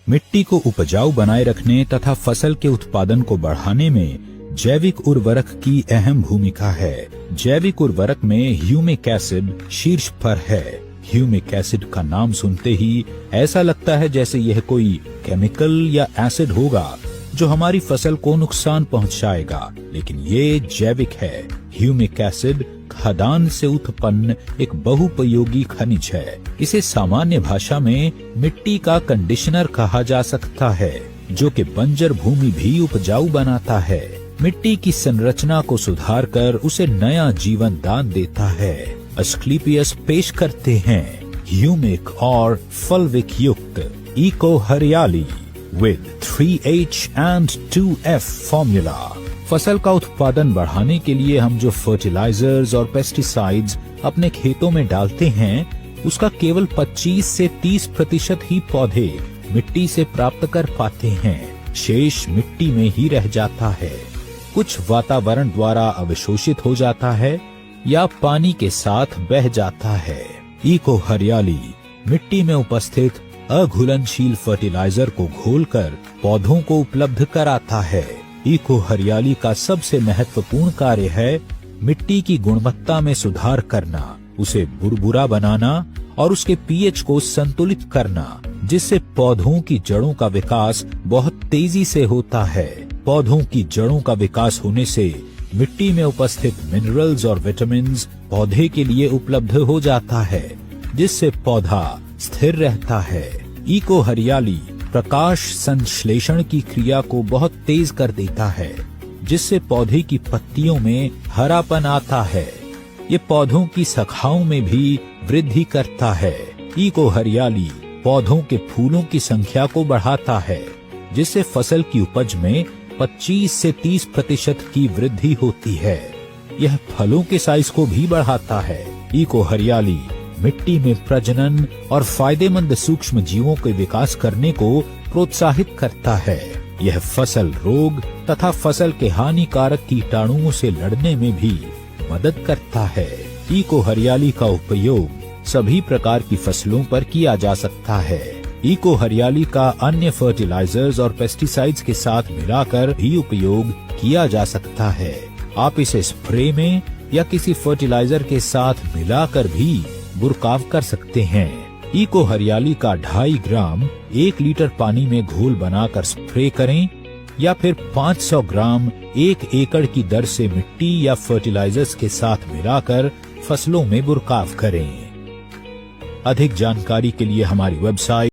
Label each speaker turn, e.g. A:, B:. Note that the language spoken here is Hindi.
A: मिट्टी को उपजाऊ बनाए रखने तथा फसल के उत्पादन को बढ़ाने में जैविक उर्वरक की अहम भूमिका है। जैविक उर्वरक में ह्यूमिक एसिड शीर्ष पर है। ह्यूमिक एसिड का नाम सुनते ही ऐसा लगता है जैसे यह कोई केमिकल या एसिड होगा जो हमारी फसल को नुकसान पहुंचाएगा, लेकिन ये जैविक है। ह्यूमिक एसिड खदान से उत्पन्न एक बहुपयोगी खनिज है। इसे सामान्य भाषा में मिट्टी का कंडीशनर कहा जा सकता है, जो कि बंजर भूमि भी उपजाऊ बनाता है। मिट्टी की संरचना को सुधार कर उसे नया जीवन दान देता है। अस्क्लेपियस पेश करते हैं ह्यूमिक और फल्विक युक्त इको हरियाली with 3H and 2F formula. फसल का उत्पादन बढ़ाने के लिए हम जो फर्टिलाइजर्स और पेस्टिसाइड्स अपने खेतों में डालते हैं, उसका केवल 25 से 30% ही पौधे मिट्टी से प्राप्त कर पाते हैं। शेष मिट्टी में ही रह जाता है। कुछ वातावरण द्वारा अवशोषित हो जाता है या पानी के साथ बह जाता है। इको हरियाली मिट्टी में उपस्थित अघुलनशील फर्टिलाइजर को घोलकर पौधों को उपलब्ध कराता है। इको हरियाली का सबसे महत्वपूर्ण कार्य है मिट्टी की गुणवत्ता में सुधार करना, उसे बुरबुरा बनाना और उसके पीएच को संतुलित करना, जिससे पौधों की जड़ों का विकास बहुत तेजी से होता है। पौधों की जड़ों का विकास होने से मिट्टी में उपस्थित मिनरल्स और विटामिन्स पौधे के लिए उपलब्ध हो जाता है, जिससे पौधा स्थिर रहता है। इको हरियाली प्रकाश संश्लेषण की क्रिया को बहुत तेज कर देता है, जिससे पौधे की पत्तियों में हरापन आता है। ये पौधों की शाखाओं में भी वृद्धि करता है। इको हरियाली पौधों के फूलों की संख्या को बढ़ाता है, जिससे फसल की उपज में 25 से 30% की वृद्धि होती है। यह फलों के साइज को भी बढ़ाता है। इको हरियाली मिट्टी में प्रजनन और फायदेमंद सूक्ष्म जीवों के विकास करने को प्रोत्साहित करता है। यह फसल रोग तथा फसल के हानिकारक कीटाणुओं से लड़ने में भी मदद करता है। इको हरियाली का उपयोग सभी प्रकार की फसलों पर किया जा सकता है। इको हरियाली का अन्य फर्टिलाइजर्स और पेस्टिसाइड्स के साथ मिलाकर भी उपयोग किया जा सकता है। आप इसे स्प्रे में या किसी फर्टिलाइजर के साथ मिलाकर भी बुरकाव कर सकते हैं। इको हरियाली का 2.5 ग्राम 1 लीटर पानी में घोल बनाकर स्प्रे करें या फिर 500 ग्राम 1 एकड़ की दर से मिट्टी या फर्टिलाइजर्स के साथ मिलाकर फसलों में बुरकाव करें। अधिक जानकारी के लिए हमारी वेबसाइट